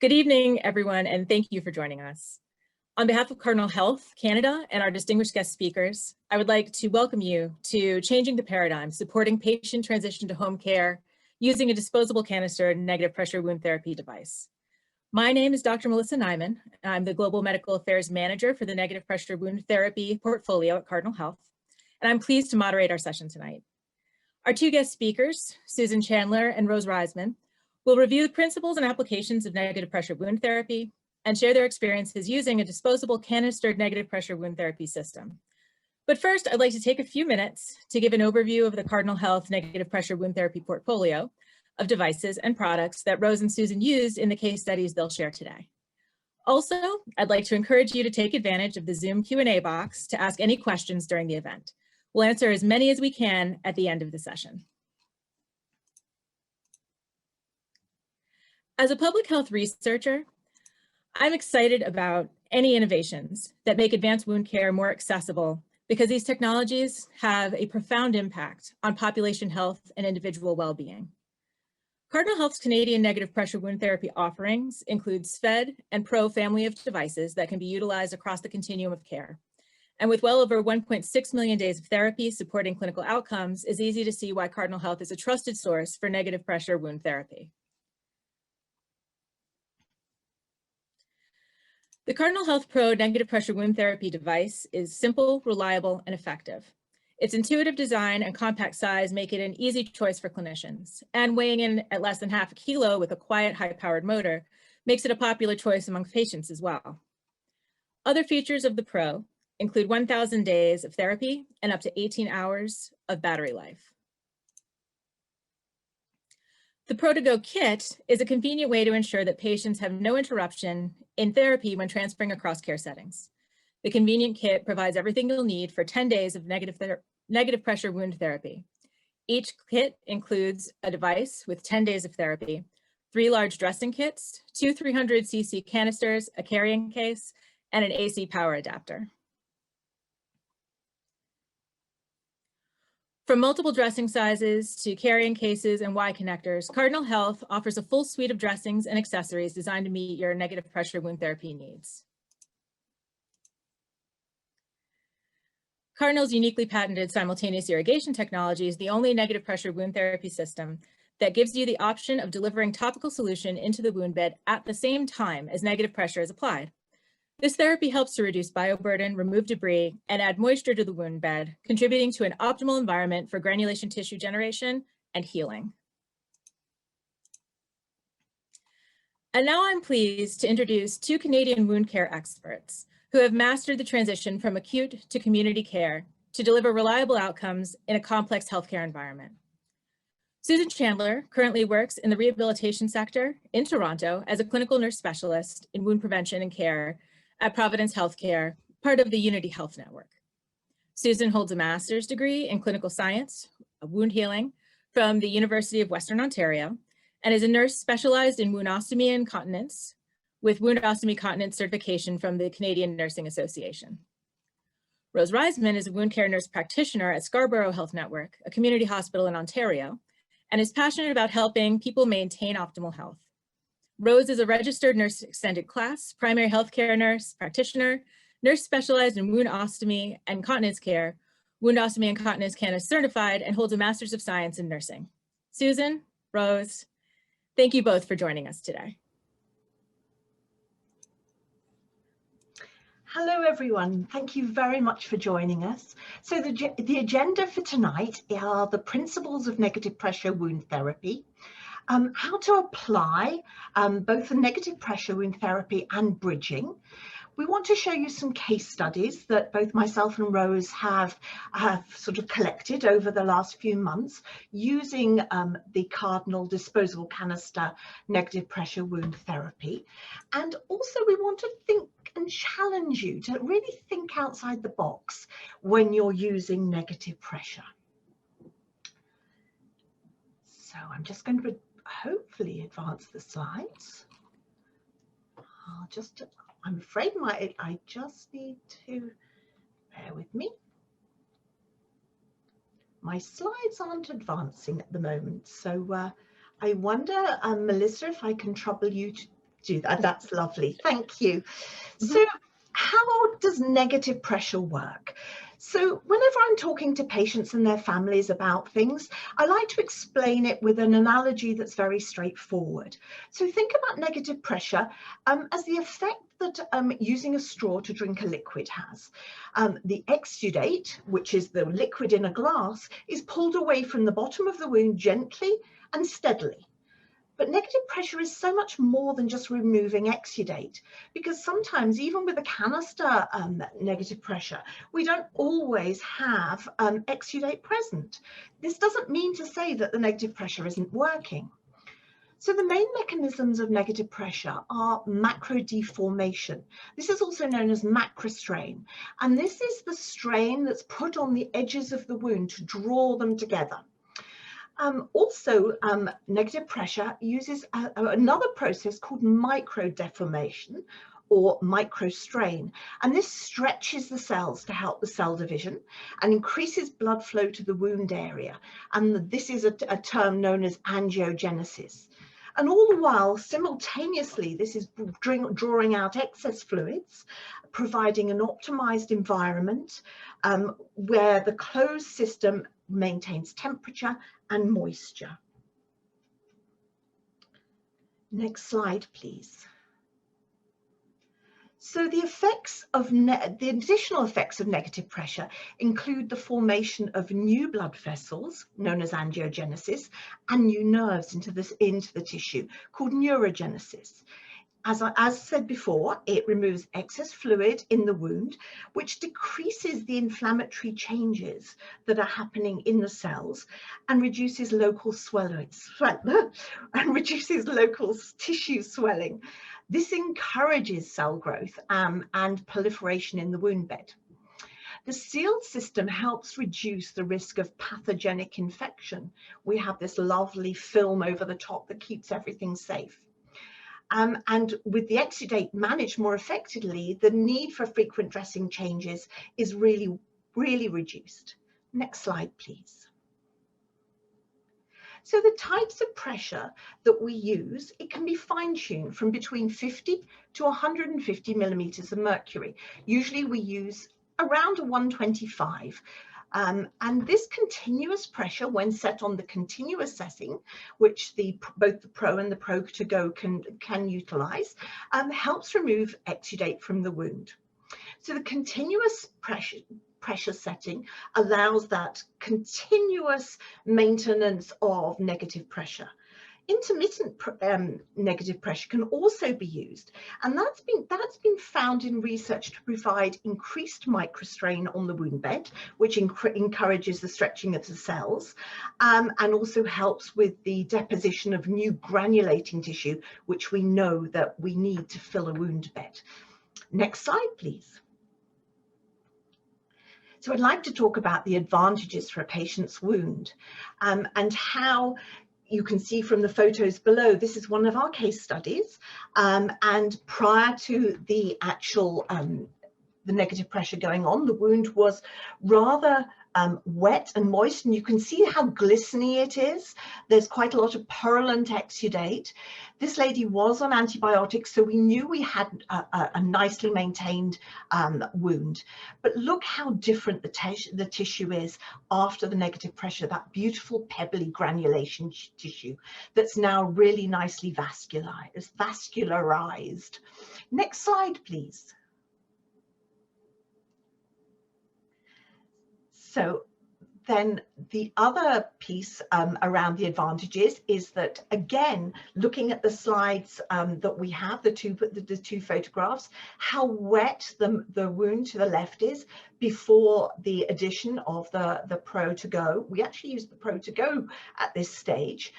Good evening, everyone, and thank you for joining us. On behalf of Cardinal Health Canada and our distinguished guest speakers, I would like to welcome you to Changing the Paradigm, Supporting Patient Transition to Home Care Using a Disposable Canister Negative Pressure Wound Therapy Device. My name is Dr. Melissa Naiman. I'm the Global Medical Affairs Manager for the Negative Pressure Wound Therapy portfolio at Cardinal Health, and I'm pleased to moderate our session tonight. Our two guest speakers, Susan Chandler and Rose Reisman, will review the principles and applications of negative pressure wound therapy and share their experiences using a disposable canister negative pressure wound therapy system. But first, I'd like to take a few minutes to give an overview of the Cardinal Health negative pressure wound therapy portfolio of devices and products that Rose and Susan used in the case studies they'll share today. Also, I'd like to encourage you to take advantage of the Zoom Q&A box to ask any questions during the event. We'll answer as many as we can at the end of the session. As a public health researcher, I'm excited about any innovations that make advanced wound care more accessible because these technologies have a profound impact on population health and individual well-being. Cardinal Health's Canadian negative pressure wound therapy offerings include SVED and PRO family of devices that can be utilized across the continuum of care. And with well over 1.6 million days of therapy supporting clinical outcomes, it's easy to see why Cardinal Health is a trusted source for negative pressure wound therapy. The Cardinal Health Pro negative pressure wound therapy device is simple, reliable, and effective. Its intuitive design and compact size make it an easy choice for clinicians, and weighing in at less than half a kilo with a quiet, high-powered motor makes it a popular choice among patients as well. Other features of the Pro include 1,000 days of therapy and up to 18 hours of battery life. The Pro2Go kit is a convenient way to ensure that patients have no interruption in therapy when transferring across care settings. The convenient kit provides everything you'll need for 10 days of negative pressure wound therapy. Each kit includes a device with 10 days of therapy, 3 large dressing kits, 2 300cc canisters, a carrying case, and an AC power adapter. From multiple dressing sizes to carrying cases and Y connectors, Cardinal Health offers a full suite of dressings and accessories designed to meet your negative pressure wound therapy needs. Cardinal's uniquely patented simultaneous irrigation technology is the only negative pressure wound therapy system that gives you the option of delivering topical solution into the wound bed at the same time as negative pressure is applied. This therapy helps to reduce bioburden, remove debris, and add moisture to the wound bed, contributing to an optimal environment for granulation tissue generation and healing. And now I'm pleased to introduce 2 Canadian wound care experts who have mastered the transition from acute to community care to deliver reliable outcomes in a complex healthcare environment. Susan Chandler currently works in the rehabilitation sector in Toronto as a clinical nurse specialist in wound prevention and care at Providence Healthcare, part of the Unity Health Network. Susan holds a master's degree in clinical science, wound healing from the University of Western Ontario, and is a nurse specialized in woundostomy and continence with woundostomy continence certification from the Canadian Nursing Association. Rose Reisman is a wound care nurse practitioner at Scarborough Health Network, a community hospital in Ontario, and is passionate about helping people maintain optimal health. Rose is a registered nurse extended class, primary healthcare nurse, practitioner, nurse specialized in woundostomy and continence care, woundostomy and continence Canada certified, and holds a master's of science in nursing. Susan, Rose, thank you both for joining us today. Hello, everyone. Thank you very much for joining us. So the agenda for tonight are the principles of negative pressure wound therapy, how to apply both the negative pressure wound therapy and bridging. We want to show you some case studies that both myself and Rose have sort of collected over the last few months using the Cardinal disposable canister negative pressure wound therapy. And also we want to think and challenge you to really think outside the box when you're using negative pressure. So I'm just going to hopefully advance the slides. I'm afraid I just need to bear with me. My slides aren't advancing at the moment, so I wonder, Melissa, if I can trouble you do that. That's lovely. Thank you. So how does negative pressure work? So whenever I'm talking to patients and their families about things, I like to explain it with an analogy that's very straightforward. So think about negative pressure as the effect that using a straw to drink a liquid has. The exudate, which is the liquid in a glass, is pulled away from the bottom of the wound gently and steadily. But negative pressure is so much more than just removing exudate, because sometimes even with a canister negative pressure, we don't always have exudate present. This doesn't mean to say that the negative pressure isn't working. So the main mechanisms of negative pressure are macro deformation. This is also known as macrostrain, and this is the strain that's put on the edges of the wound to draw them together. Negative pressure uses another process called microdeformation or microstrain, and this stretches the cells to help the cell division and increases blood flow to the wound area, and this is a term known as angiogenesis. And all the while, simultaneously, this is drawing out excess fluids, providing an optimized environment where the closed system maintains temperature and moisture. Next slide, please. So the additional effects of negative pressure include the formation of new blood vessels, known as angiogenesis, and new nerves into the tissue, called neurogenesis. As said before, it removes excess fluid in the wound, which decreases the inflammatory changes that are happening in the cells and reduces local tissue swelling. This encourages cell growth and proliferation in the wound bed. The sealed system helps reduce the risk of pathogenic infection. We have this lovely film over the top that keeps everything safe. And with the exudate managed more effectively, the need for frequent dressing changes is really reduced. Next slide, please. So the types of pressure that we use, it can be fine-tuned from between 50 to 150 millimeters of mercury. Usually we use around a 125. And this continuous pressure, when set on the continuous setting, which both the Pro and the Pro to Go can utilize, helps remove exudate from the wound. So the continuous pressure setting allows that continuous maintenance of negative pressure. Intermittent negative pressure can also be used, and that's been found in research to provide increased microstrain on the wound bed, which encourages the stretching of the cells, and also helps with the deposition of new granulating tissue, which we know that we need to fill a wound bed. Next slide, please. So I'd like to talk about the advantages for a patient's wound and how you can see from the photos below, this is one of our case studies, and prior to the actual the negative pressure going on, the wound was rather wet and moist, and you can see how glistening it is. There's quite a lot of purulent exudate. This lady was on antibiotics, so we knew we had a nicely maintained wound. But look how different the tissue is after the negative pressure, that beautiful pebbly granulation tissue that's now really nicely vascularized. Next slide, please. So then the other piece around the advantages is that, again, looking at the slides that we have, the two photographs, how wet the wound to the left is before the addition of the Pro to Go. We actually used the Pro to Go at this stage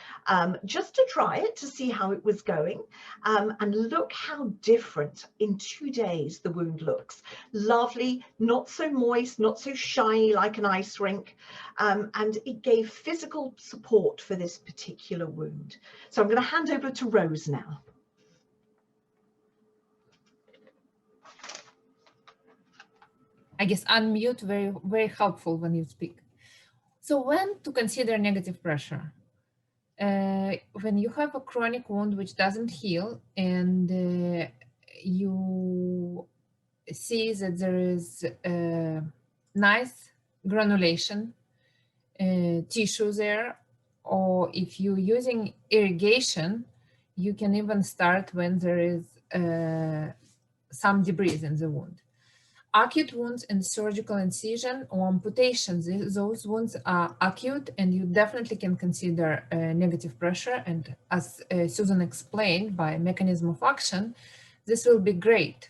just to try it, to see how it was going. And look how different in 2 days the wound looks. Lovely, not so moist, not so shiny like an ice rink. And it gave physical support for this particular wound. So I'm going to hand over to Rose now. I guess unmute, very helpful when you speak. So when to consider negative pressure? When you have a chronic wound which doesn't heal and you see that there is nice granulation tissue there, or if you're using irrigation, you can even start when there is some debris in the wound. Acute wounds and surgical incision or amputation, those wounds are acute and you definitely can consider negative pressure. And as Susan explained, by mechanism of action, this will be great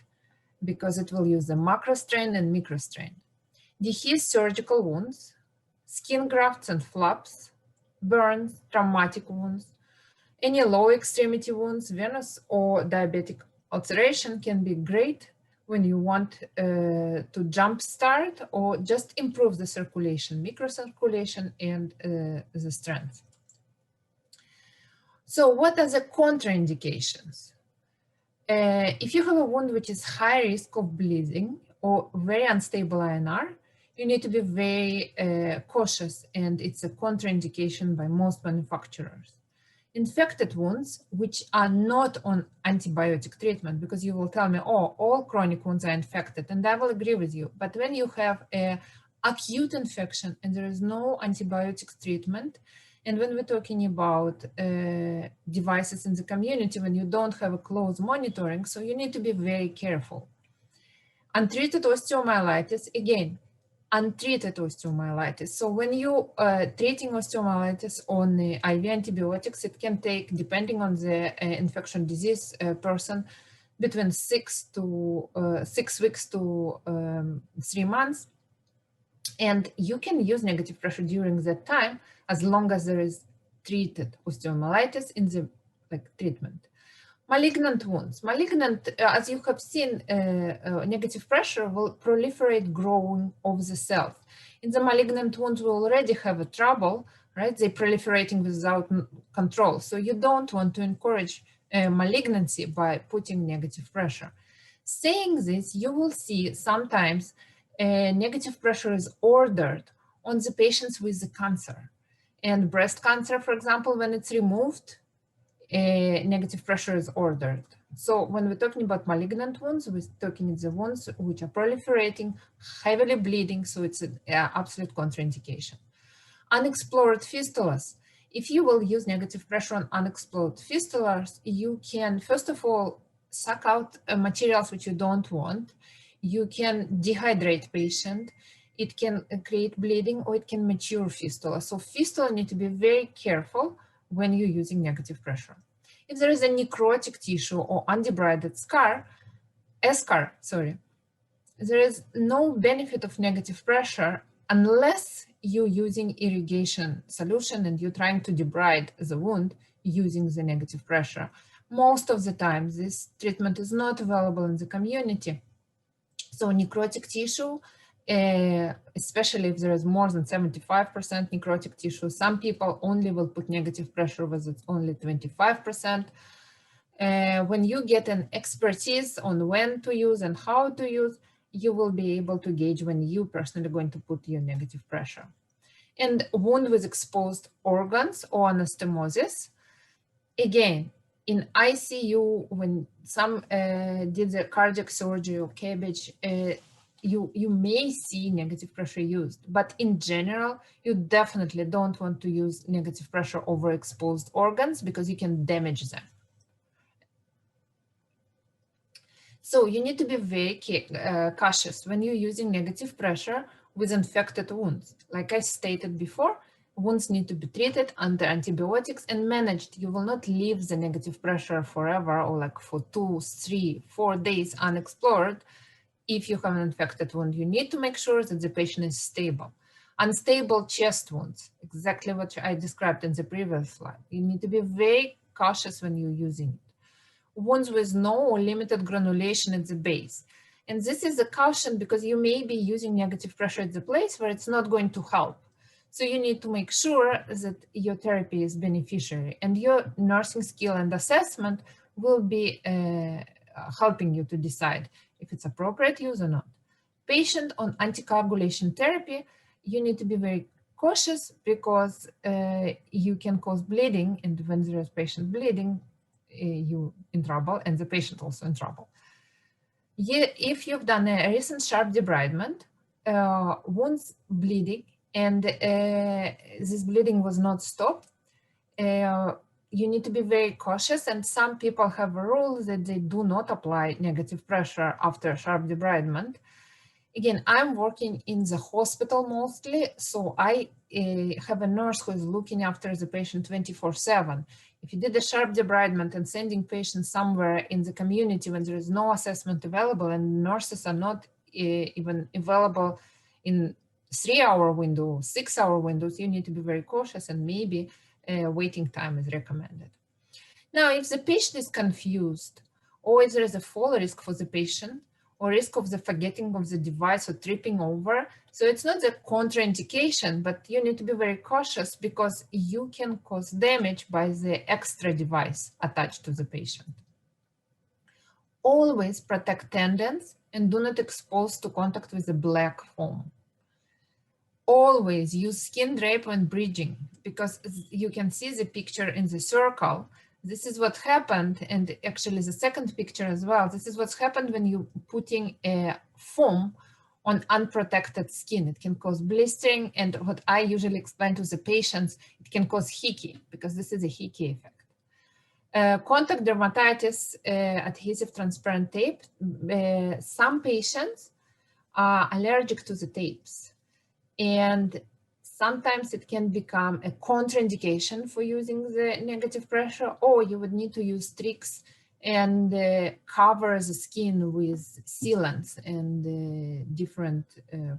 because it will use the macro strain and micro strain. Dehisced surgical wounds, skin grafts and flaps, burns, traumatic wounds, any low extremity wounds, venous or diabetic ulceration can be great when you want to jumpstart or just improve the circulation, microcirculation, and the strength. So what are the contraindications? If you have a wound which is high risk of bleeding or very unstable INR, you need to be very cautious, and it's a contraindication by most manufacturers. Infected wounds, which are not on antibiotic treatment, because you will tell me, oh, all chronic wounds are infected, and I will agree with you. But when you have an acute infection and there is no antibiotic treatment, and when we're talking about devices in the community, when you don't have a close monitoring, so you need to be very careful. Untreated osteomyelitis, again, untreated osteomyelitis. So when you treating osteomyelitis on the IV antibiotics, it can take, depending on the infection disease person, between 6 weeks to 3 months. And you can use negative pressure during that time as long as there is treated osteomyelitis in the treatment. Malignant wounds. Malignant, as you have seen, negative pressure will proliferate growing of the cells. In the malignant wounds, we already have a trouble, right? They're proliferating without control. So you don't want to encourage malignancy by putting negative pressure. Saying this, you will see sometimes negative pressure is ordered on the patients with the cancer. And breast cancer, for example, when it's removed, negative pressure is ordered. So when we're talking about malignant wounds, we're talking the wounds which are proliferating, heavily bleeding, so it's an absolute contraindication. Unexplored fistulas. If you will use negative pressure on unexplored fistulas, you can, first of all, suck out materials which you don't want. You can dehydrate patient. It can create bleeding, or it can mature fistula. So fistula need to be very careful when you're using negative pressure. If there is a necrotic tissue or undebrided scar, there is no benefit of negative pressure unless you're using irrigation solution and you're trying to debride the wound using the negative pressure. Most of the time, this treatment is not available in the community. So necrotic tissue, especially if there is more than 75% necrotic tissue, some people only will put negative pressure with it's only 25%. When you get an expertise on when to use and how to use, you will be able to gauge when you personally going to put your negative pressure. And wound with exposed organs or anastomosis. Again, in ICU, when some did the cardiac surgery or CABG, you may see negative pressure used, but in general, you definitely don't want to use negative pressure over exposed organs because you can damage them. So you need to be very cautious when you're using negative pressure with infected wounds. Like I stated before, wounds need to be treated under antibiotics and managed. You will not leave the negative pressure forever or like for 2, 3, 4 days unexplored. If you have an infected wound, you need to make sure that the patient is stable. Unstable chest wounds, exactly what I described in the previous slide. You need to be very cautious when you're using it. Wounds with no or limited granulation at the base. And this is a caution because you may be using negative pressure at the place where it's not going to help. So you need to make sure that your therapy is beneficiary and your nursing skill and assessment will be helping you to decide if it's appropriate use or not. Patient on anticoagulation therapy, you need to be very Cautious because you can cause bleeding, and when there is patient bleeding, you in trouble, and the patient also in trouble. If you've done a recent sharp debridement, wounds bleeding, and this bleeding was not stopped, you need to be very cautious, and some people have a rule that they do not apply negative pressure after sharp debridement. Again, I'm working in the hospital mostly, so I have a nurse who is looking after the patient 24/7. If you did a sharp debridement and sending patients somewhere in the community when there is no assessment available and nurses are not even available in 3-hour window, 6-hour windows, you need to be very cautious, and maybe waiting time is recommended. Now, if the patient is confused, or if there is a fall risk for the patient, or risk of the forgetting of the device or tripping over, so it's not a contraindication, but you need to be very cautious because you can cause damage by the extra device attached to the patient. Always protect tendons and do not expose to contact with the black foam. Always use skin drape when bridging, because you can see the picture in the circle. This is what happened, and actually the second picture as well. This is what's happened when you're putting a foam on unprotected skin. It can cause blistering, and what I usually explain to the patients, it can cause hickey, because this is a hickey effect. Contact dermatitis, adhesive transparent tape. Some patients are allergic to the tapes, and sometimes it can become a contraindication for using the negative pressure, or you would need to use tricks and cover the skin with sealants and different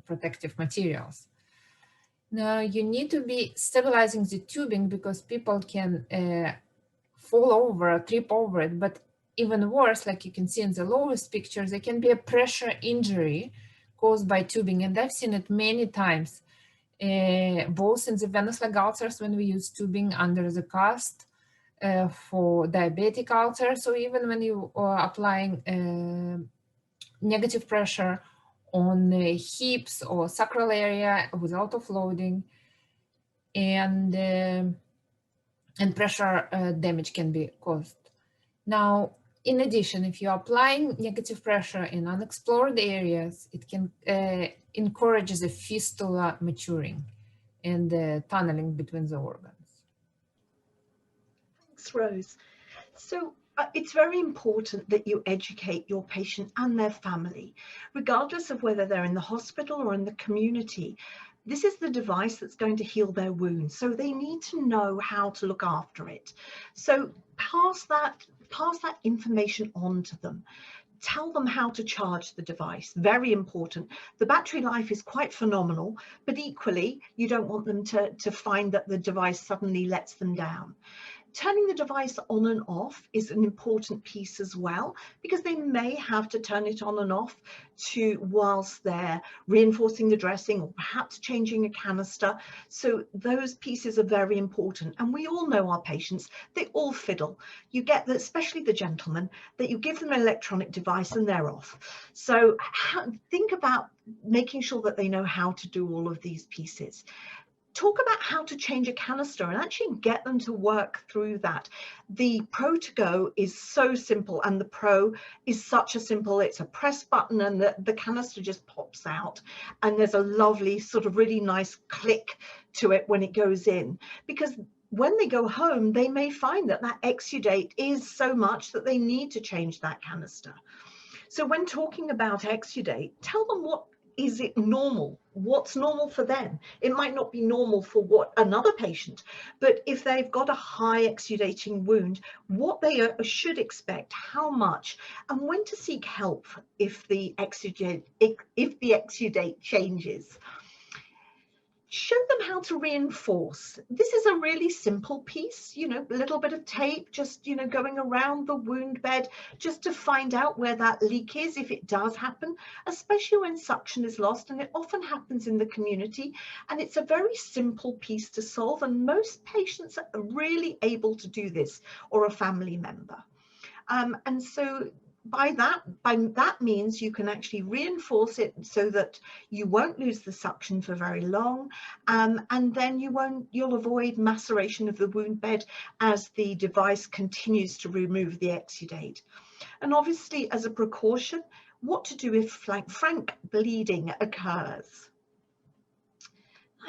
protective materials. Now, you need to be stabilizing the tubing because people can fall over or trip over it, but even worse, like you can see in the lowest picture, there can be a pressure injury caused by tubing, and I've seen it many times. Both in the venous leg ulcers when we use tubing under the cast for diabetic ulcers, or even when you are applying negative pressure on hips or sacral area without offloading, and pressure damage can be caused. Now, in addition, if you're applying negative pressure in unexplored areas, it can encourage the fistula maturing and tunneling between the organs. Thanks, Rose. So it's very important that you educate your patient and their family, regardless of whether they're in the hospital or in the community. This is the device that's going to heal their wound, so they need to know how to look after it. So pass that information on to them. Tell them how to charge the device. Very important. The battery life is quite phenomenal, but equally, you don't want them to find that the device suddenly lets them down. Turning the device on and off is an important piece as well, because they may have to turn it on and off whilst they're reinforcing the dressing or perhaps changing a canister. So those pieces are very important. And we all know our patients, they all fiddle. You get that, especially the gentlemen, that you give them an electronic device and they're off. So think about making sure that they know how to do all of these pieces. Talk about how to change a canister and actually get them to work through that. The Pro to Go is so simple, and the Pro is such a simple, it's a press button and the canister just pops out, and there's a lovely sort of really nice click to it when it goes in, because when they go home, they may find that that exudate is so much that they need to change that canister. So when talking about exudate, tell them what is it normal? What's normal for them? It might not be normal for what another patient, but if they've got a high exudating wound, what they should expect, how much, and when to seek help if the exudate changes. Show them how to reinforce. This is a really simple piece, a little bit of tape, just, going around the wound bed, just to find out where that leak is, if it does happen, especially when suction is lost, and it often happens in the community. And it's a very simple piece to solve, and most patients are really able to do this, or a family member. And so by that means you can actually reinforce it so that you won't lose the suction for very long, and then you'll avoid maceration of the wound bed as the device continues to remove the exudate. And obviously, as a precaution, what to do if frank bleeding occurs.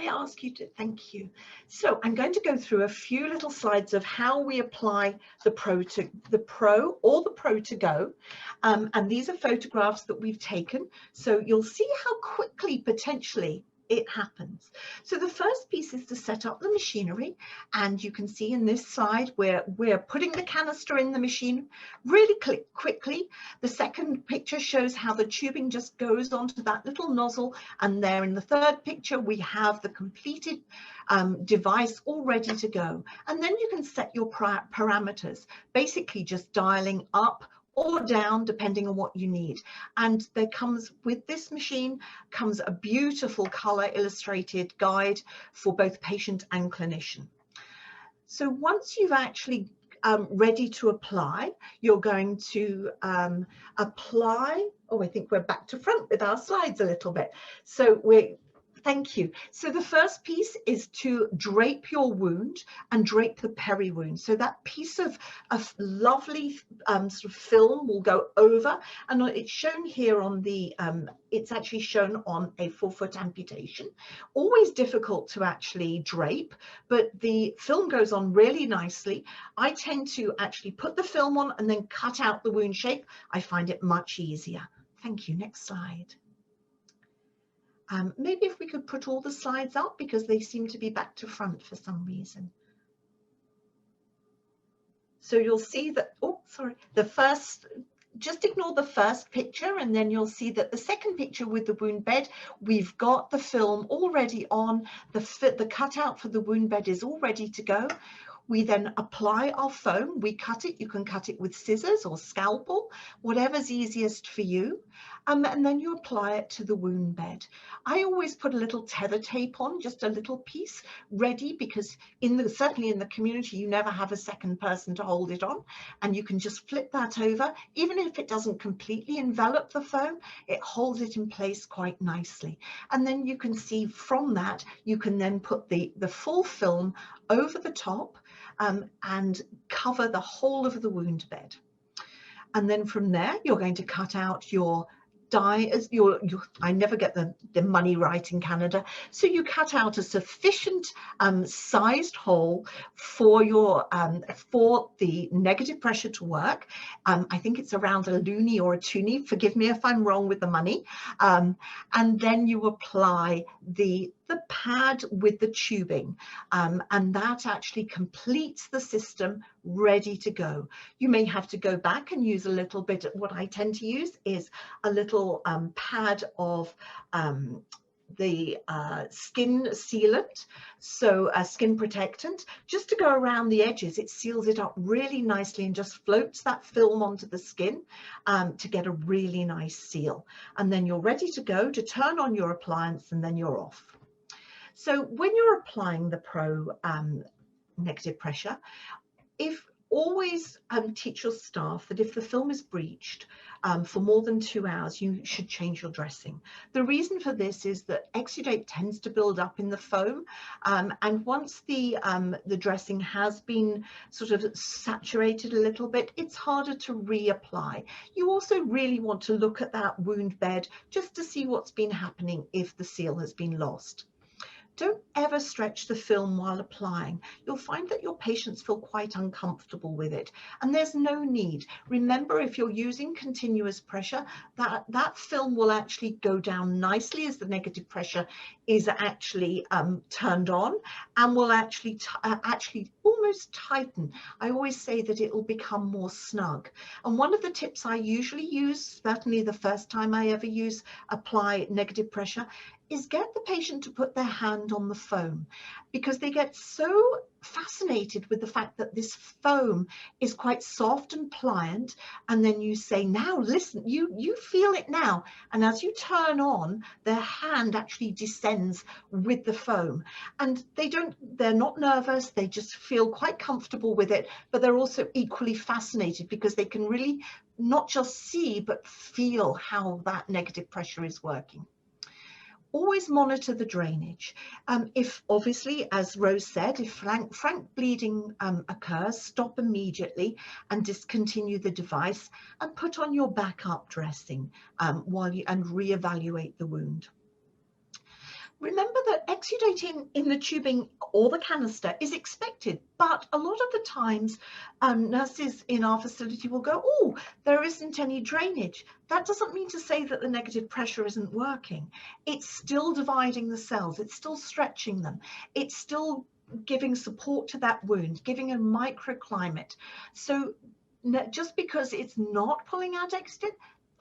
I ask you to, thank you. So I'm going to go through a few little slides of how we apply the Pro to Go. And these are photographs that we've taken. So you'll see how quickly potentially it happens. So the first piece is to set up the machinery, and you can see in this slide where we're putting the canister in the machine really quickly. The second picture shows how the tubing just goes onto that little nozzle, and there in the third picture we have the completed device all ready to go. And then you can set your parameters, basically just dialing up or down depending on what you need. And there comes, with this machine, comes a beautiful color illustrated guide for both patient and clinician. So once you've actually ready to apply, you're going to apply, oh, I think we're back to front with our slides a little bit. So thank you. So the first piece is to drape your wound and drape the peri-wound. So that piece of lovely sort of film will go over, and it's shown here on the, it's actually shown on a 4-foot amputation. Always difficult to actually drape, but the film goes on really nicely. I tend to actually put the film on and then cut out the wound shape. I find it much easier. Thank you. Next slide. Maybe if we could put all the slides up, because they seem to be back to front for some reason. So you'll see that, oh, sorry, the first, just ignore the first picture, and then you'll see that the second picture with the wound bed, we've got the film already on, the cutout for the wound bed is all ready to go. We then apply our foam, we cut it, you can cut it with scissors or scalpel, whatever's easiest for you. And then you apply it to the wound bed. I always put a little tether tape on, just a little piece ready, because certainly in the community, you never have a second person to hold it on, and you can just flip that over. Even if it doesn't completely envelop the foam, it holds it in place quite nicely. And then you can see from that, you can then put the full film over the top and cover the whole of the wound bed. And then from there, you're going to cut out your I never get the money right in Canada. So you cut out a sufficient sized hole for for the negative pressure to work. I think it's around a loonie or a toonie. Forgive me if I'm wrong with the money. And then you apply the pad with the tubing, and that actually completes the system ready to go. You may have to go back and use a little bit. What I tend to use is a little pad of the skin sealant, so a skin protectant, just to go around the edges. It seals it up really nicely and just floats that film onto the skin to get a really nice seal. And then you're ready to go to turn on your appliance, and then you're off. So when you're applying the Pro negative pressure, always teach your staff that if the film is breached for more than 2 hours, you should change your dressing. The reason for this is that exudate tends to build up in the foam, and once the dressing has been sort of saturated a little bit, it's harder to reapply. You also really want to look at that wound bed just to see what's been happening if the seal has been lost. Don't ever stretch the film while applying. You'll find that your patients feel quite uncomfortable with it, and there's no need. Remember, if you're using continuous pressure, that film will actually go down nicely as the negative pressure is actually turned on, and will actually almost tighten. I always say that it will become more snug. And one of the tips I usually use, certainly the first time I ever apply negative pressure, is get the patient to put their hand on the foam, because they get so fascinated with the fact that this foam is quite soft and pliant, and then you say, now listen, you feel it now, and as you turn on, their hand actually descends with the foam, and they're not nervous, they just feel quite comfortable with it, but they're also equally fascinated because they can really not just see but feel how that negative pressure is working. Always monitor the drainage. If obviously, as Rose said, if frank bleeding occurs, stop immediately and discontinue the device and put on your backup dressing and reevaluate the wound. Remember that exudating in the tubing or the canister is expected, but a lot of the times nurses in our facility will go, oh, there isn't any drainage. That doesn't mean to say that the negative pressure isn't working. It's still dividing the cells, it's still stretching them, it's still giving support to that wound, giving a microclimate. So just because it's not pulling out exudate,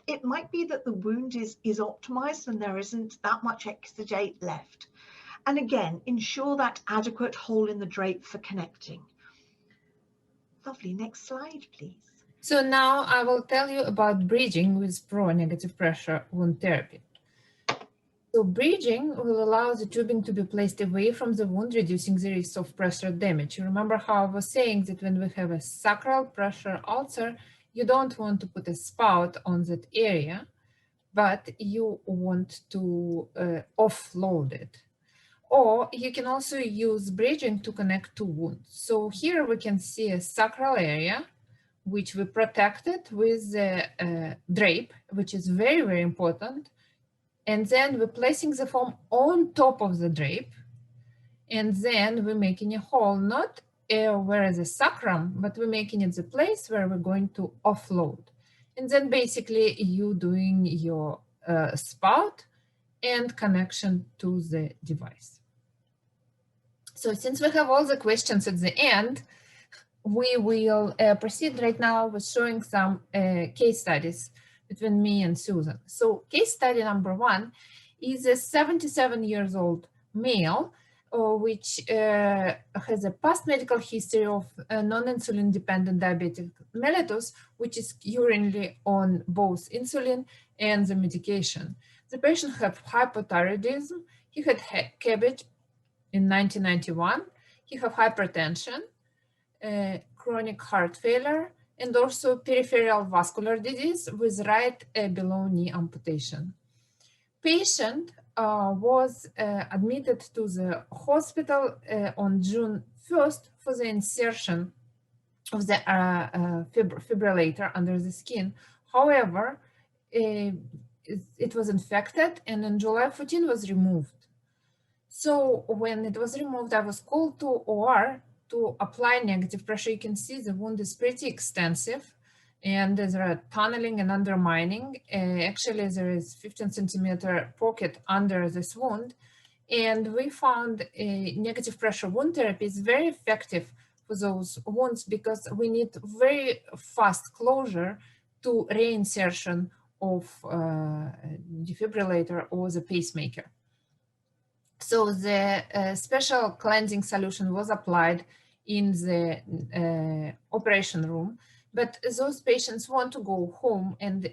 it might be that the wound is optimized and there isn't that much exudate left. And again, ensure that adequate hole in the drape for connecting. Lovely. Next slide, please. So now I will tell you about bridging with pro-negative pressure wound therapy. So bridging will allow the tubing to be placed away from the wound, reducing the risk of pressure damage. You remember how I was saying that when we have a sacral pressure ulcer, you don't want to put a spout on that area, but you want to offload it. Or you can also use bridging to connect two wounds. So here we can see a sacral area, which we protected with the drape, which is very, very important. And then we're placing the foam on top of the drape. And then we're making a hole, not where is the sacrum, but we're making it the place where we're going to offload. And then basically you doing your spout and connection to the device. So since we have all the questions at the end, we will proceed right now with showing some case studies between me and Susan. So case study number one is a 77-year-old male, which has a past medical history of non-insulin dependent diabetic mellitus, which is currently on both insulin and the medication. The patient had hypothyroidism, he had cabbage in 1991, he had hypertension, chronic heart failure, and also peripheral vascular disease with right below knee amputation. Patient was admitted to the hospital on June 1st for the insertion of the fibrillator under the skin. However, it was infected and on July 14 was removed. So when it was removed, I was called to OR to apply negative pressure. You can see the wound is pretty extensive and there are tunneling and undermining. Actually, there is 15-centimeter pocket under this wound. And we found a negative pressure wound therapy is very effective for those wounds because we need very fast closure to reinsertion of defibrillator or the pacemaker. So the special cleansing solution was applied in the operation room, but those patients want to go home and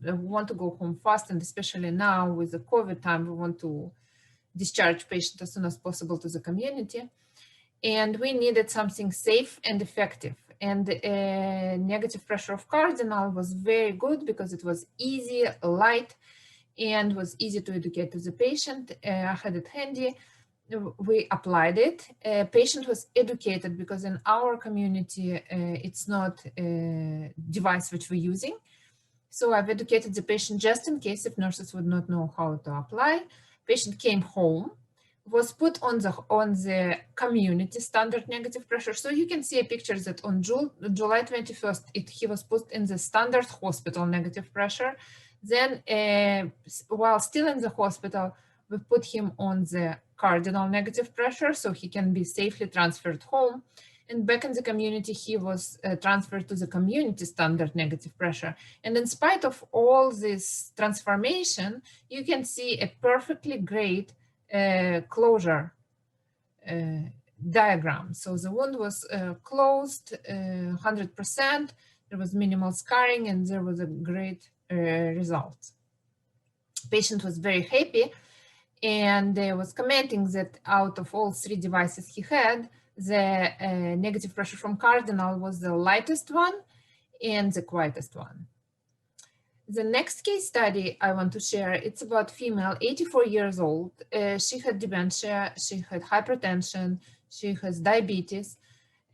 want to go home fast, and especially now with the COVID time, we want to discharge patients as soon as possible to the community. And we needed something safe and effective. And negative pressure of Cardinal was very good because it was easy, light, and was easy to educate to the patient. I had it handy. We applied it. Patient was educated because in our community, it's not a device which we're using. So I've educated the patient just in case if nurses would not know how to apply. Patient came home, was put on the community standard negative pressure. So you can see a picture that on July 21st, he was put in the standard hospital negative pressure. Then while still in the hospital, we put him on the Cardinal negative pressure so he can be safely transferred home. And back in the community, he was transferred to the community standard negative pressure. And in spite of all this transformation, you can see a perfectly great closure diagram. So the wound was closed 100%, there was minimal scarring, and there was a great result. Patient was very happy and was commenting that out of all 3 devices he had, the negative pressure from Cardinal was the lightest one and the quietest one. The next case study I want to share, it's about female, 84 years old. She had dementia, she had hypertension, she has diabetes,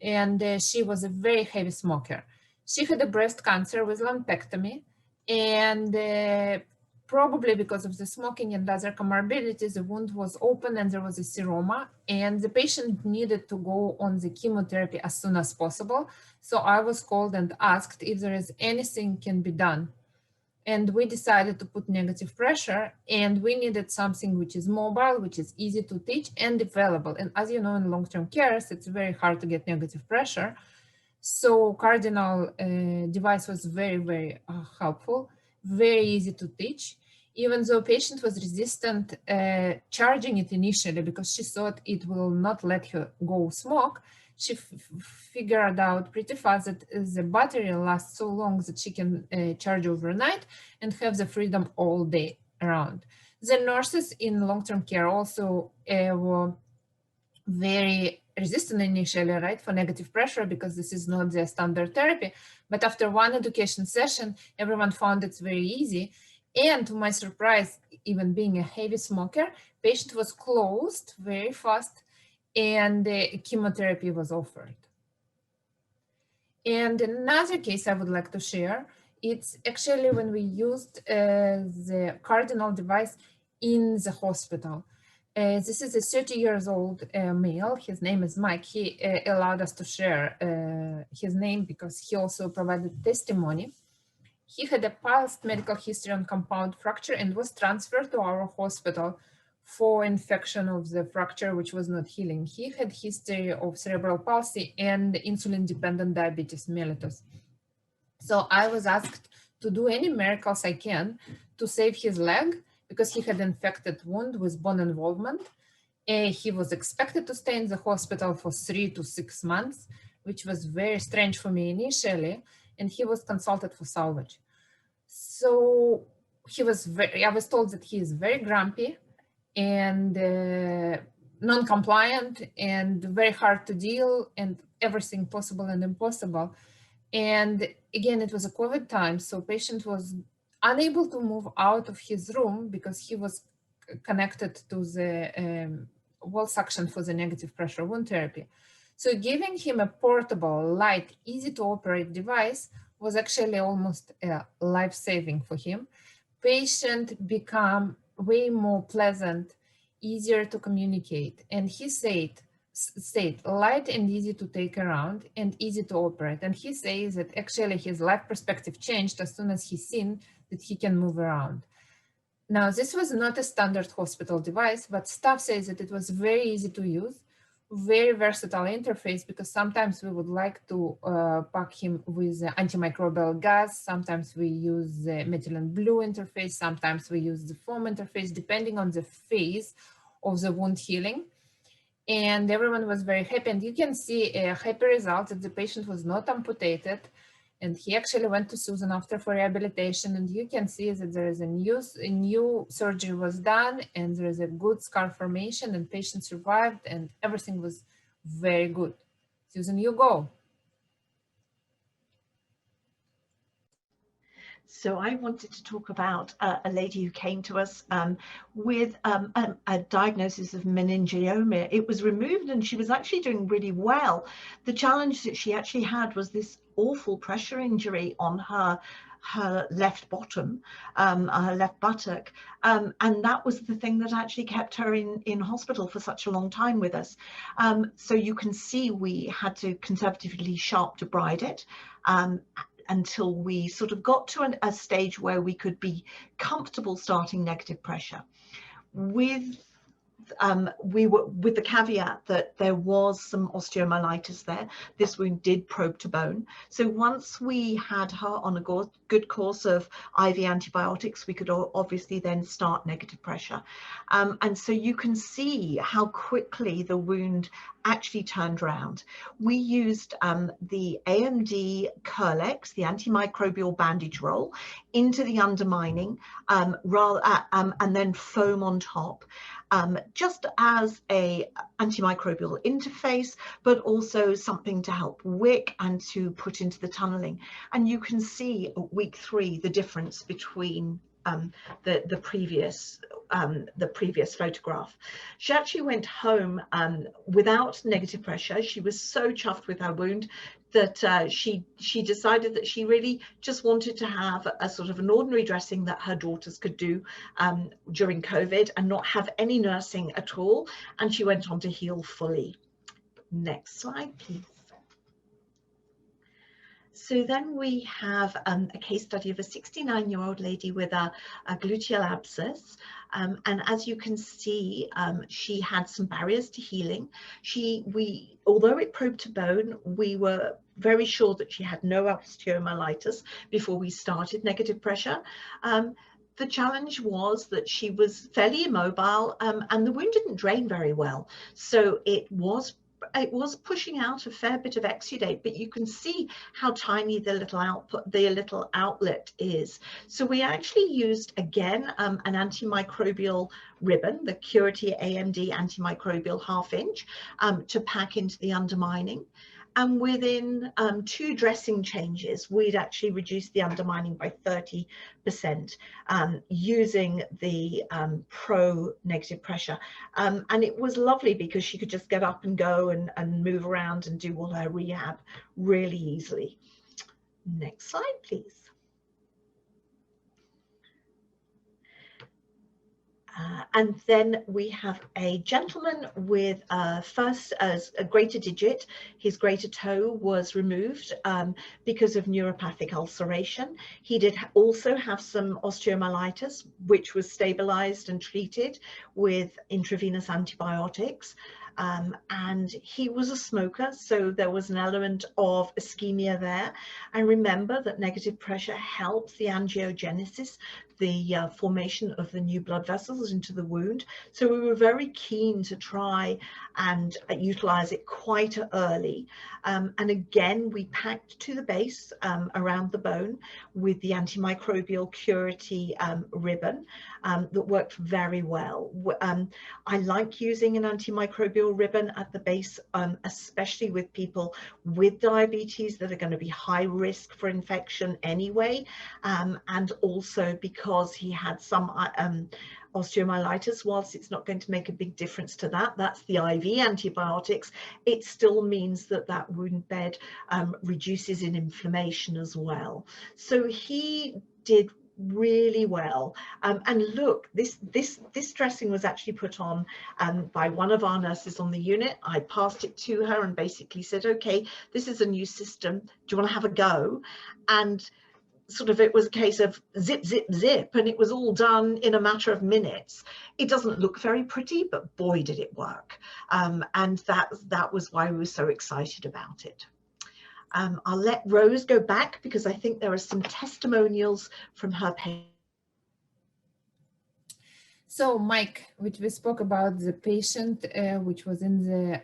and she was a very heavy smoker. She had a breast cancer with lumpectomy, and probably because of the smoking and other comorbidities, the wound was open and there was a seroma, and the patient needed to go on the chemotherapy as soon as possible. So I was called and asked if there is anything can be done. And we decided to put negative pressure, and we needed something which is mobile, which is easy to teach and available. And as you know, in long-term care, it's very hard to get negative pressure. So Cardinal device was very, very helpful, very easy to teach. Even though patient was resistant charging it initially because she thought it will not let her go smoke, she figured out pretty fast that the battery lasts so long that she can charge overnight and have the freedom all day around. The nurses in long-term care also were very resistant initially, right, for negative pressure because this is not their standard therapy. But after one education session, everyone found it's very easy. And to my surprise, even being a heavy smoker, patient was closed very fast, and chemotherapy was offered. And another case I would like to share, it's actually when we used the Cardinal device in the hospital. This is a 30 years old male. His name is Mike. He allowed us to share his name because he also provided testimony. He had a past medical history on compound fracture and was transferred to our hospital for infection of the fracture, which was not healing. He had history of cerebral palsy and insulin-dependent diabetes mellitus. So I was asked to do any miracles I can to save his leg because he had infected wound with bone involvement. He was expected to stay in the hospital for 3 to 6 months, which was very strange for me initially, and he was consulted for salvage. So I was told that he is very grumpy and non-compliant and very hard to deal and everything possible and impossible. And again, it was a COVID time, so patient was unable to move out of his room because he was connected to the wall suction for the negative pressure wound therapy. So giving him a portable, light, easy to operate device was actually almost life-saving for him. Patient became way more pleasant, easier to communicate. And he said light and easy to take around and easy to operate. And he says that actually his life perspective changed as soon as he seen that he can move around. Now, this was not a standard hospital device, but staff says that it was very easy to use, very versatile interface, because sometimes we would like to pack him with antimicrobial gas. Sometimes we use the methylene blue interface. Sometimes we use the foam interface, depending on the phase of the wound healing. And everyone was very happy. And you can see a happy result that the patient was not amputated. And he actually went to Susan after for rehabilitation. And you can see that there is a new surgery was done, and there is a good scar formation, and patient survived, and everything was very good. Susan, you go. So I wanted to talk about a lady who came to us with a diagnosis of meningioma. It was removed and she was actually doing really well. The challenge that she actually had was this awful pressure injury on her left bottom, her left buttock, and that was the thing that actually kept her in hospital for such a long time with us. So you can see we had to conservatively sharp to bride it until we sort of got to a stage where we could be comfortable starting negative pressure. With we were with the caveat that there was some osteomyelitis there. This wound did probe to bone. So once we had her on a good course of IV antibiotics, we could obviously then start negative pressure. And so you can see how quickly the wound actually turned around. We used the AMD Curlex, the antimicrobial bandage roll, into the undermining, and then foam on top, just as a antimicrobial interface, but also something to help wick and to put into the tunneling. And you can see at week 3 the difference between the previous photograph. She actually went home without negative pressure. She was so chuffed with her wound that she decided that she really just wanted to have a sort of an ordinary dressing that her daughters could do during COVID and not have any nursing at all. And she went on to heal fully. Next slide, please. So then we have a case study of a 69-year-old lady with a gluteal abscess. And as you can see, she had some barriers to healing. Although it probed to bone, we were very sure that she had no osteomyelitis before we started negative pressure. The challenge was that she was fairly immobile and the wound didn't drain very well. So it was pushing out a fair bit of exudate, but you can see how tiny the little outlet is. So we actually used, again, an antimicrobial ribbon, the Curity AMD antimicrobial 1/2 inch, to pack into the undermining. And within 2 dressing changes, we'd actually reduced the undermining by 30% using the pro negative pressure. And it was lovely because she could just get up and go and move around and do all her rehab really easily. Next slide, please. And then we have a gentleman with first a greater digit. His greater toe was removed because of neuropathic ulceration. He did also have some osteomyelitis, which was stabilized and treated with intravenous antibiotics. And he was a smoker, so there was an element of ischemia there. And remember that negative pressure helps the angiogenesis, the formation of the new blood vessels into the wound. So we were very keen to try and utilize it quite early. And again, we packed to the base around the bone with the antimicrobial Curity ribbon that worked very well. I like using an antimicrobial ribbon at the base, especially with people with diabetes that are going to be high risk for infection anyway, and also because he had some osteomyelitis. Whilst it's not going to make a big difference to that, that's the IV antibiotics, it still means that that wound bed reduces in inflammation as well. So he did really well. And look, this dressing was actually put on by one of our nurses on the unit. I passed it to her and basically said, okay, this is a new system, do you want to have a go? And sort of it was a case of zip, zip, zip, and it was all done in a matter of minutes. It doesn't look very pretty, but boy, did it work. And that was why we were so excited about it. I'll let Rose go back because I think there are some testimonials from her patient. So Mike, which we spoke about the patient which was in the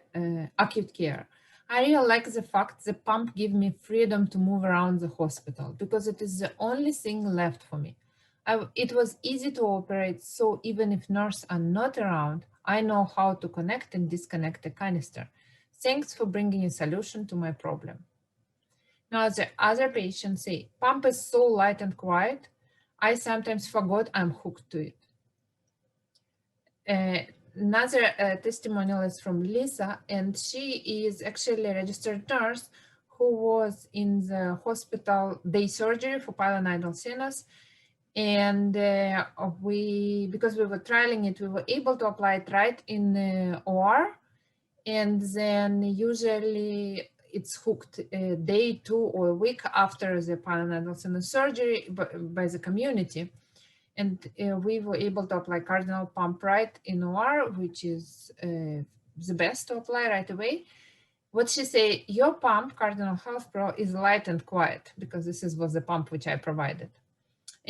acute care. I really like the fact the pump gives me freedom to move around the hospital because it is the only thing left for me. It was easy to operate, so even if nurses are not around, I know how to connect and disconnect the canister. Thanks for bringing a solution to my problem. Now the other patients say, pump is so light and quiet, I sometimes forgot I'm hooked to it. Another testimonial is from Lisa, and she is actually a registered nurse who was in the hospital day surgery for pilonidal sinus. And because we were trialing it, we were able to apply it right in the OR. And then usually it's hooked day 2 or a week after the pilonidal sinus surgery by the community. and we were able to apply Cardinal pump right in OR, which is the best to apply right away. What she say, your pump, Cardinal Health Pro, is light and quiet, because this was the pump which I provided.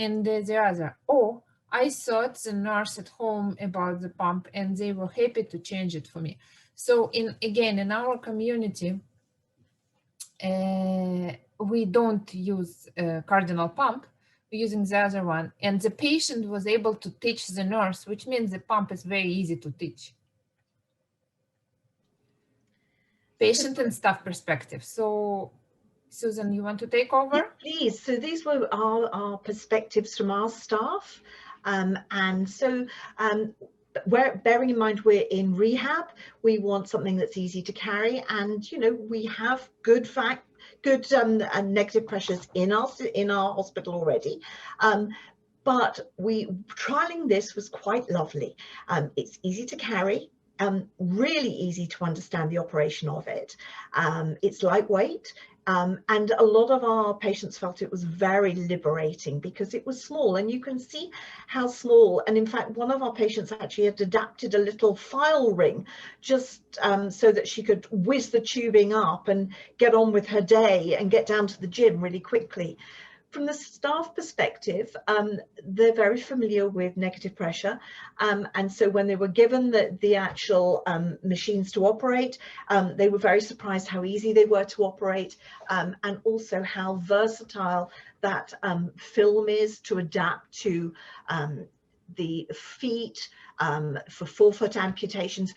And the other, oh, I thought the nurse at home about the pump and they were happy to change it for me. So again, in our community, we don't use Cardinal pump, we're using the other one. And the patient was able to teach the nurse, which means the pump is very easy to teach. Patient and staff perspective. So Susan, you want to take over? Yeah, please. So these were our perspectives from our staff. And so bearing in mind we're in rehab, we want something that's easy to carry. And, you know, we have good negative pressures in our hospital already. But trialing this was quite lovely. It's easy to carry. Really easy to understand the operation of it. It's lightweight, and a lot of our patients felt it was very liberating because it was small, and you can see how small. And in fact, one of our patients actually had adapted a little file ring just so that she could whiz the tubing up and get on with her day and get down to the gym really quickly. From the staff perspective, they're very familiar with negative pressure. And so when they were given the actual machines to operate, they were very surprised how easy they were to operate, and also how versatile that film is to adapt to the feet, for forefoot amputations,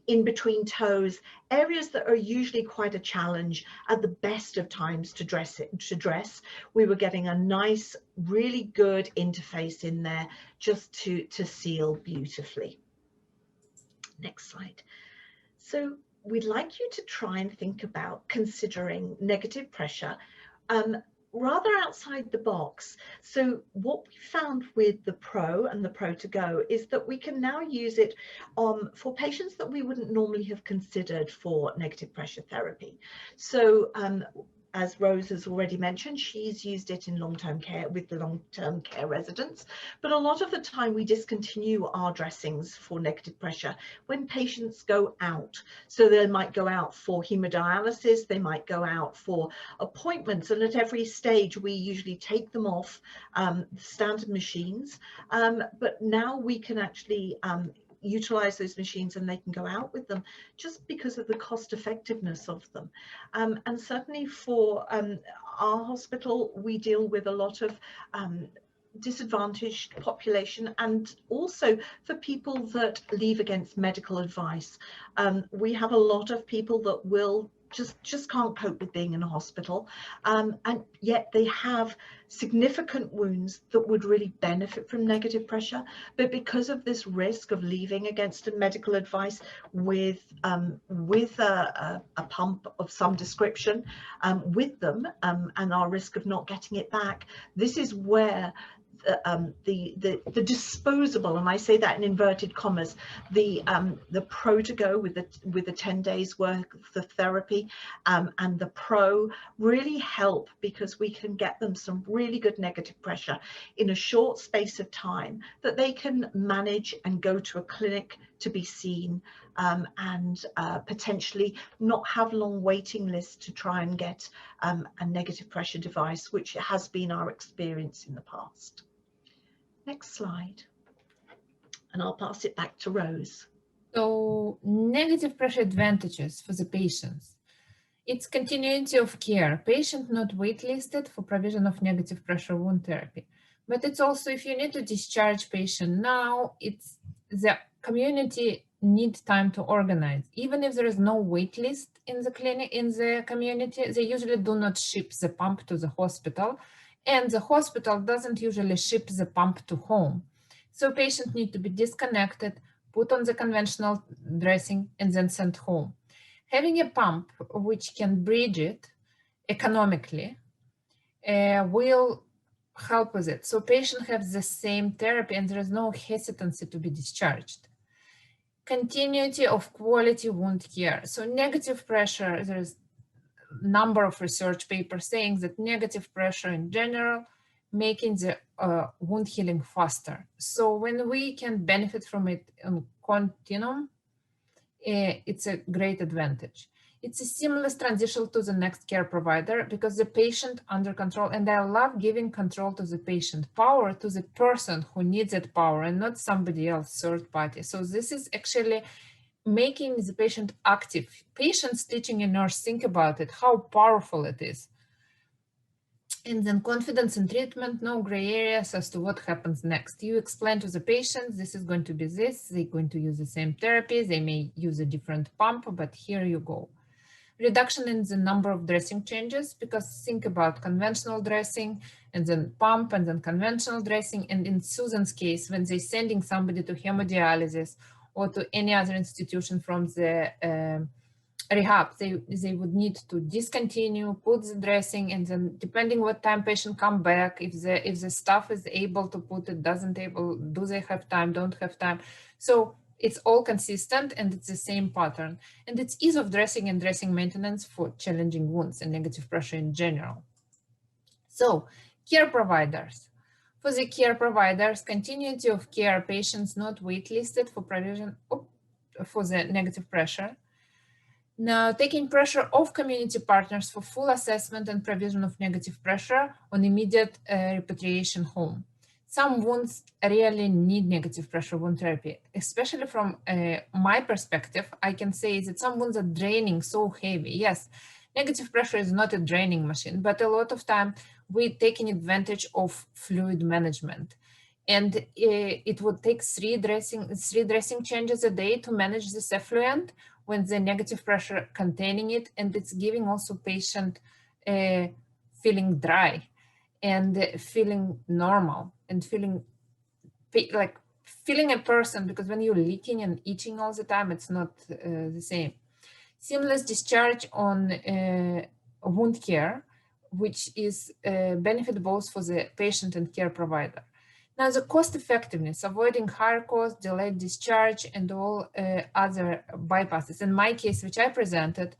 in between toes, areas that are usually quite a challenge at the best of times to dress. We were getting a nice, really good interface in there just to seal beautifully. Next slide. So we'd like you to try and think about considering negative pressure rather outside the box. So what we found with the Pro and the Pro to Go is that we can now use it for patients that we wouldn't normally have considered for negative pressure therapy. So as Rose has already mentioned, she's used it in long-term care with the long-term care residents, but a lot of the time we discontinue our dressings for negative pressure when patients go out. So they might go out for hemodialysis, they might go out for appointments, and at every stage we usually take them off standard machines, but now we can actually utilize those machines and they can go out with them just because of the cost effectiveness of them. And certainly for our hospital, we deal with a lot of disadvantaged population, and also for people that leave against medical advice. We have a lot of people that will just can't cope with being in a hospital, and yet they have significant wounds that would really benefit from negative pressure, but because of this risk of leaving against a medical advice with a pump of some description with them, and our risk of not getting it back, this is where the disposable, and I say that in inverted commas, the Pro to Go with the 10 days worth of therapy, and the Pro really help, because we can get them some really good negative pressure in a short space of time that they can manage and go to a clinic to be seen, and potentially not have long waiting lists to try and get a negative pressure device, which has been our experience in the past. Next slide, and I'll pass it back to Rose. So negative pressure advantages for the patients. It's continuity of care. Patient not waitlisted for provision of negative pressure wound therapy. But it's also, if you need to discharge patient now, it's the community need time to organize. Even if there is no wait list in the clinic, in the community, they usually do not ship the pump to the hospital, and the hospital doesn't usually ship the pump to home. So patient need to be disconnected, put on the conventional dressing, and then sent home. Having a pump which can bridge it economically will help with it. So patient has the same therapy and there is no hesitancy to be discharged. Continuity of quality wound care. So negative pressure, there is a number of research papers saying that negative pressure in general making the wound healing faster. So when we can benefit from it on continuum, it's a great advantage. It's a seamless transition to the next care provider because the patient under control, and I love giving control to the patient, power to the person who needs that power and not somebody else, third party. So this is actually making the patient active. Patients teaching a nurse, think about it, how powerful it is. And then confidence in treatment, no gray areas as to what happens next. You explain to the patient, this is going to be this, they're going to use the same therapy, they may use a different pump, but here you go. Reduction in the number of dressing changes, because think about conventional dressing and then pump and then conventional dressing. And in Susan's case, when they're sending somebody to hemodialysis or to any other institution from the rehab, they would need to discontinue, put the dressing, and then depending what time patient come back, if the staff is able to put it, doesn't able, do they have time, don't have time. So it's all consistent and it's the same pattern. And it's ease of dressing and dressing maintenance for challenging wounds and negative pressure in general. So care providers. For the care providers, continuity of care, patients not waitlisted for provision for the negative pressure. Now, taking pressure off community partners for full assessment and provision of negative pressure on immediate repatriation home. Some wounds really need negative pressure wound therapy, especially from my perspective. I can say that some wounds are draining so heavy. Yes, negative pressure is not a draining machine, but a lot of time we're taking advantage of fluid management. And it would take three dressing changes a day to manage this effluent when the negative pressure containing it, and it's giving also patient feeling dry and feeling normal and feeling like feeling a person, because when you're leaking and itching all the time, it's not the same. Seamless discharge on wound care, which is benefit both for the patient and care provider. Now, the cost effectiveness, avoiding higher cost, delayed discharge, and all other bypasses. In my case, which I presented,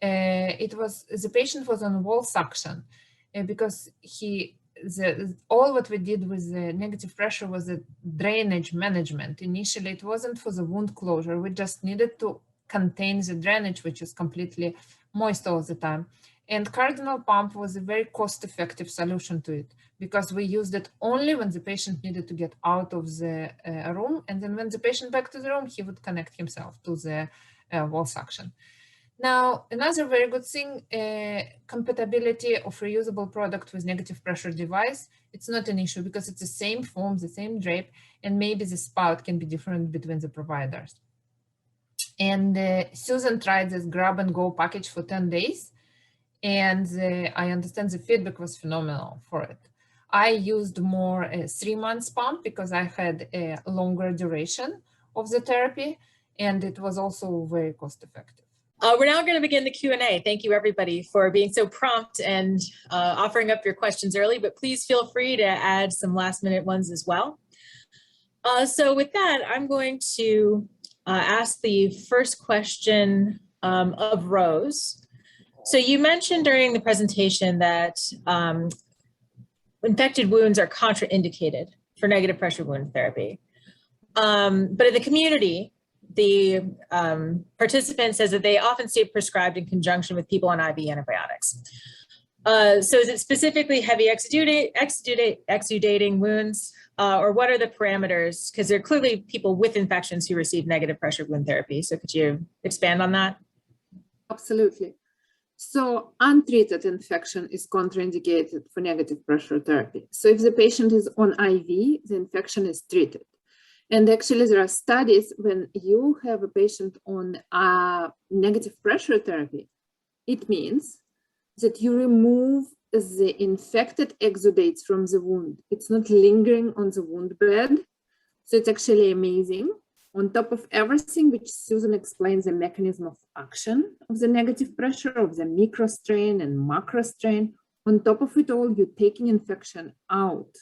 it was the patient was on wall suction because all what we did with the negative pressure was the drainage management. Initially, it wasn't for the wound closure. We just needed to contain the drainage, which is completely moist all the time. And Cardinal pump was a very cost-effective solution to it because we used it only when the patient needed to get out of the room. And then when the patient back to the room, he would connect himself to the wall suction. Now, another very good thing, compatibility of reusable product with negative pressure device. It's not an issue because it's the same foam, the same drape, and maybe the spout can be different between the providers. And Susan tried this grab and go package for 10 days. And I understand the feedback was phenomenal for it. I used more 3 months pump because I had a longer duration of the therapy, and it was also very cost effective. We're now going to begin the Q&A. Thank you, everybody, for being so prompt and offering up your questions early, but please feel free to add some last-minute ones as well. So with that, I'm going to ask the first question of Rose. So you mentioned during the presentation that infected wounds are contraindicated for negative pressure wound therapy. But in the community, the participant says that they often stay prescribed in conjunction with people on IV antibiotics. So is it specifically heavy exudating wounds, or what are the parameters? Because there are clearly people with infections who receive negative pressure wound therapy. So could you expand on that? Absolutely. So untreated infection is contraindicated for negative pressure therapy. So if the patient is on IV, the infection is treated. And actually there are studies when you have a patient on negative pressure therapy, it means that you remove the infected exudates from the wound. It's not lingering on the wound bed. So it's actually amazing. On top of everything, which Susan explains the mechanism of action of the negative pressure, of the micro strain and macro strain, on top of it all, you're taking infection out.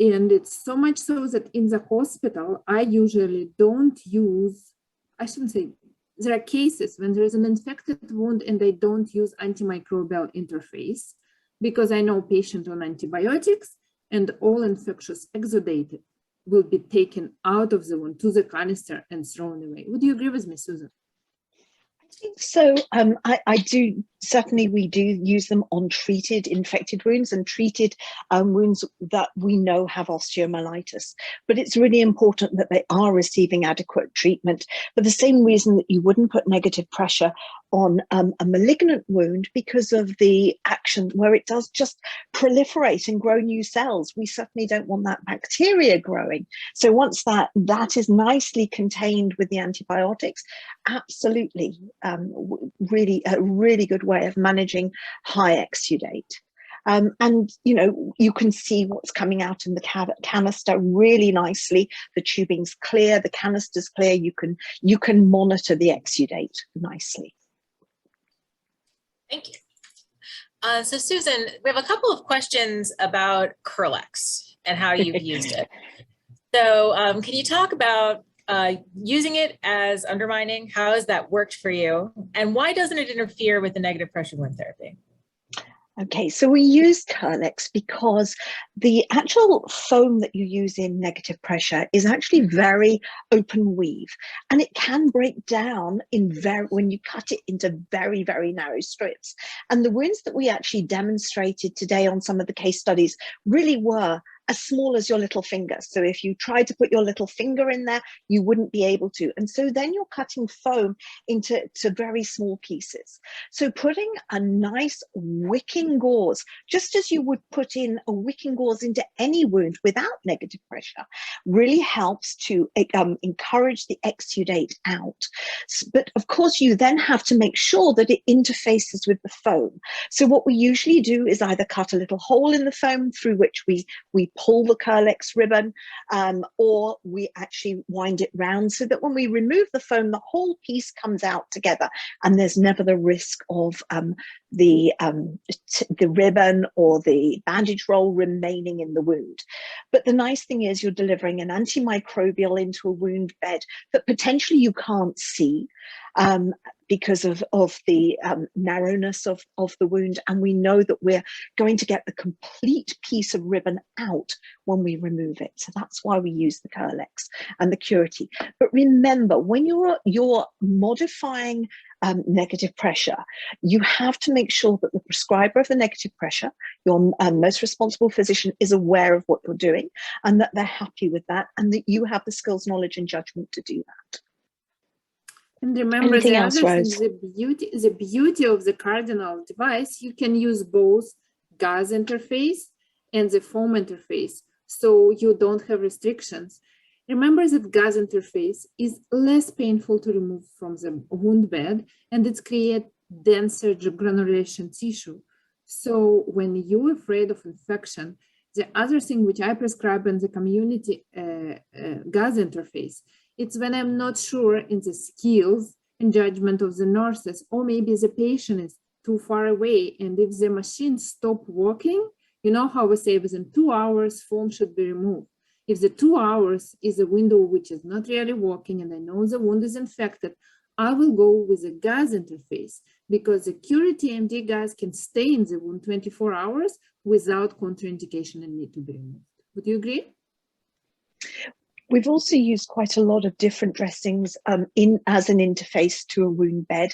And it's so much so that in the hospital, I usually don't use, I shouldn't say, there are cases when there is an infected wound and they don't use antimicrobial interface. because I know patient on antibiotics and all infectious exudated will be taken out of the wound to the canister and thrown away. Would you agree with me, Susan? I think so. I do, certainly we do use them on treated infected wounds and treated wounds that we know have osteomyelitis. But it's really important that they are receiving adequate treatment for the same reason that you wouldn't put negative pressure on a malignant wound because of the action where it does just proliferate and grow new cells. We certainly don't want that bacteria growing. So once that is nicely contained with the antibiotics, absolutely, really a really good way of managing high exudate. And you know, you can see what's coming out in the canister really nicely. The tubing's clear, the canister's clear. You can monitor the exudate nicely. Thank you. So Susan, we have a couple of questions about Curlex and how you've used it. So can you talk about using it as undermining? How has that worked for you? And why doesn't it interfere with the negative pressure wound therapy? Okay, so we use Curlex because the actual foam that you use in negative pressure is actually very open weave, and it can break down when you cut it into very, very narrow strips. And the wounds that we actually demonstrated today on some of the case studies really were as small as your little finger. So if you tried to put your little finger in there, you wouldn't be able to. And so then you're cutting foam into very small pieces. So putting a nice wicking gauze, just as you would put in a wicking gauze into any wound without negative pressure, really helps to encourage the exudate out. But of course, you then have to make sure that it interfaces with the foam. So what we usually do is either cut a little hole in the foam through which we pull the Curlex ribbon, or we actually wind it round so that when we remove the foam, the whole piece comes out together and there's never the risk of the ribbon or the bandage roll remaining in the wound. But the nice thing is you're delivering an antimicrobial into a wound bed that potentially you can't see because of the narrowness of the wound, and we know that we're going to get the complete piece of ribbon out when we remove it. So that's why we use the Curlex and the Curity. But remember, when you're modifying negative pressure, you have to make sure that the prescriber of the negative pressure, your most responsible physician, is aware of what you're doing and that they're happy with that, and that you have the skills, knowledge, and judgment to do that. And remember, Anything the else, other Rose? thing, the beauty of the Cardinal device, you can use both gas interface and the foam interface, so you don't have restrictions. Remember that gas interface is less painful to remove from the wound bed, and it creates denser granulation tissue. So when you're afraid of infection, the other thing which I prescribe in the community gas interface, it's when I'm not sure in the skills and judgment of the nurses, or maybe the patient is too far away. And if the machine stop working, you know how we say within 2 hours, foam should be removed. If the 2 hours is a window which is not really working and I know the wound is infected, I will go with a gas interface, because the Curity MD gas can stay in the wound 24 hours without contraindication and need to be removed. Would you agree? We've also used quite a lot of different dressings as an interface to a wound bed,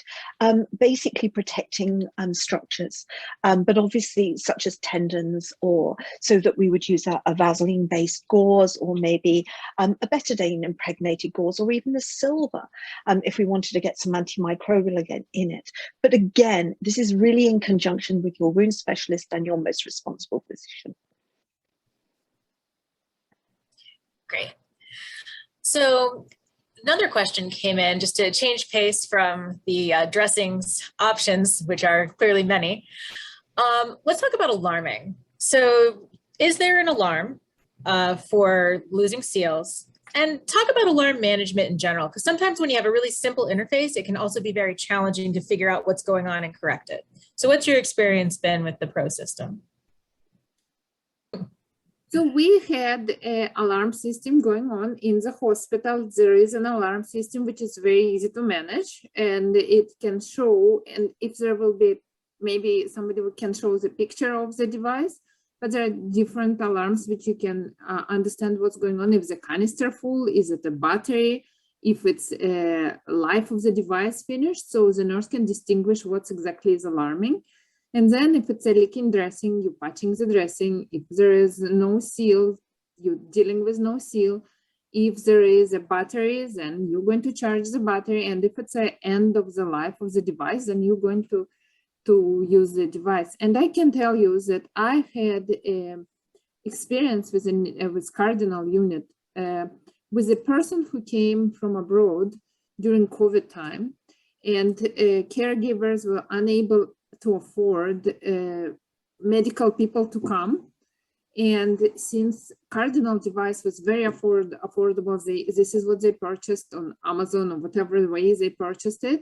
basically protecting structures, but obviously such as tendons, or so that we would use a Vaseline-based gauze, or maybe a betadine impregnated gauze, or even a silver if we wanted to get some antimicrobial again in it. But again, this is really in conjunction with your wound specialist and your most responsible physician. Great. So another question came in, just to change pace from the dressings options, which are clearly many. Let's talk about alarming. So is there an alarm for losing seals? And talk about alarm management in general, because sometimes when you have a really simple interface, it can also be very challenging to figure out what's going on and correct it. So what's your experience been with the Pro system? So we had an alarm system going on in the hospital. There is an alarm system which is very easy to manage, and it can show, and if there will be maybe somebody can show the picture of the device, but there are different alarms which you can understand what's going on. If the canister full, is it a battery? If it's life of the device finished, so the nurse can distinguish what exactly is alarming. And then if it's a leaking dressing, you're patching the dressing. If there is no seal, you're dealing with no seal. If there is a battery, then you're going to charge the battery. And if it's the end of the life of the device, then you're going to use the device. And I can tell you that I had experience with Cardinal unit with a person who came from abroad during COVID time, and caregivers were unable to afford medical people to come. And since Cardinal device was very affordable, this is what they purchased on Amazon or whatever way they purchased it.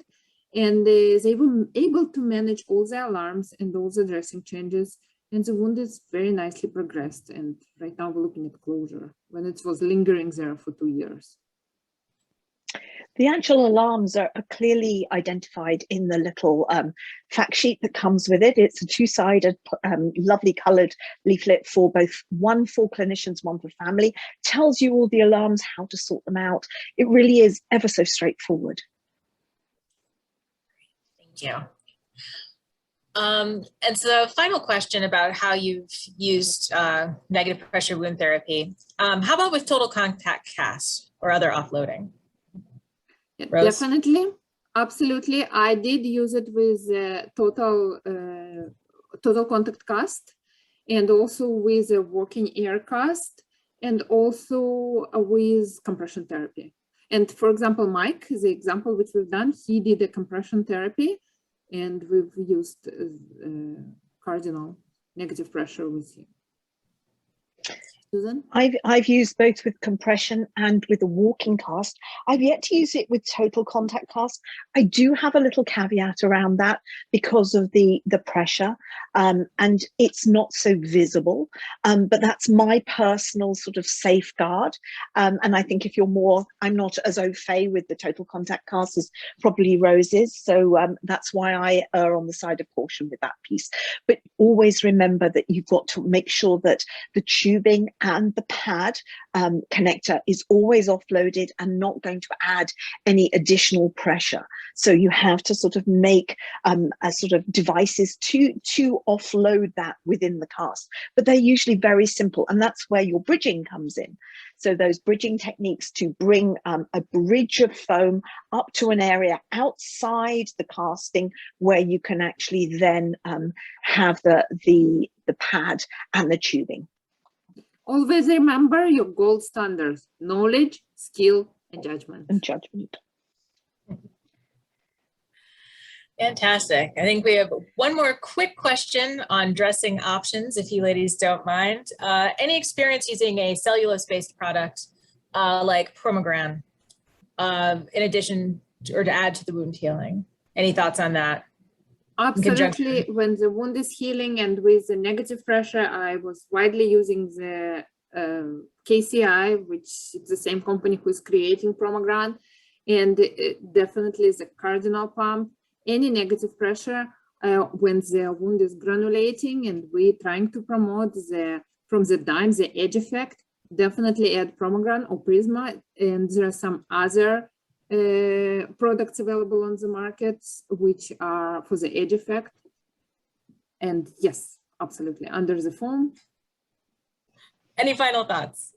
And they were able to manage all the alarms and all the dressing changes. And the wound is very nicely progressed. And right now we're looking at closure when it was lingering there for 2 years. The actual alarms are clearly identified in the little fact sheet that comes with it. It's a two-sided, lovely coloured leaflet for one for clinicians, one for family. Tells you all the alarms, how to sort them out. It really is ever so straightforward. Thank you. And so final question about how you've used negative pressure wound therapy. How about with total contact casts or other offloading? Rose? Definitely, absolutely. I did use it with total contact cast, and also with a working air cast, and also with compression therapy. And for example, Mike, the example which we've done, he did a compression therapy, and we've used Cardinal negative pressure with him. Susan? I've used both with compression and with the walking cast. I've yet to use it with total contact cast. I do have a little caveat around that because of the pressure, and it's not so visible, but that's my personal sort of safeguard. And I think if you're more, I'm not as au fait with the total contact cast as probably Rose is, so that's why I err on the side of caution with that piece. But always remember that you've got to make sure that the tubing and the pad connector is always offloaded and not going to add any additional pressure. So you have to sort of make a sort of devices to offload that within the cast, but they're usually very simple, and that's where your bridging comes in. So those bridging techniques to bring a bridge of foam up to an area outside the casting where you can actually then have the pad and the tubing. Always remember your gold standards: knowledge, skill, and judgment. Fantastic. I think we have one more quick question on dressing options, if you ladies don't mind. Any experience using a cellulose-based product like Promogran in addition or to add to the wound healing? Any thoughts on that? Absolutely. When the wound is healing and with the negative pressure, I was widely using the KCI, which is the same company who is creating Promogran, and definitely the Cardinal pump. Any negative pressure when the wound is granulating and we're trying to promote from the dime, the edge effect, definitely add Promogran or Prisma. And there are some other products available on the market which are for the edge effect. And yes, absolutely, under the foam. Any final thoughts?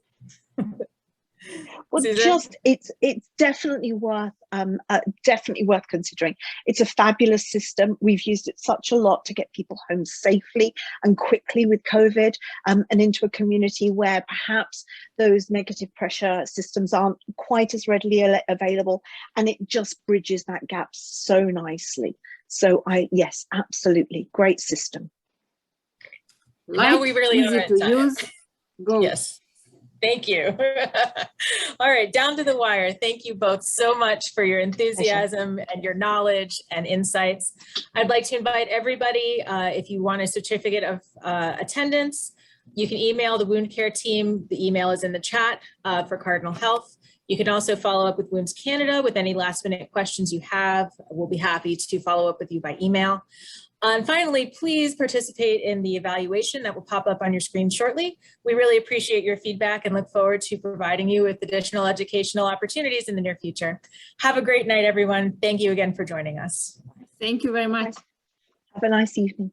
Well, Susan? it's definitely worth considering. It's a fabulous system. We've used it such a lot to get people home safely and quickly with COVID, and into a community where perhaps those negative pressure systems aren't quite as readily available, and it just bridges that gap so nicely. So yes, absolutely, great system. Now we really easy to use. Go. Yes. Thank you. All right, down to the wire. Thank you both so much for your enthusiasm and your knowledge and insights. I'd like to invite everybody, if you want a certificate of attendance, you can email the wound care team. The email is in the chat for Cardinal Health. You can also follow up with Wounds Canada with any last minute questions you have. We'll be happy to follow up with you by email. And finally, please participate in the evaluation that will pop up on your screen shortly. We really appreciate your feedback and look forward to providing you with additional educational opportunities in the near future. Have a great night, everyone. Thank you again for joining us. Thank you very much. Have a nice evening.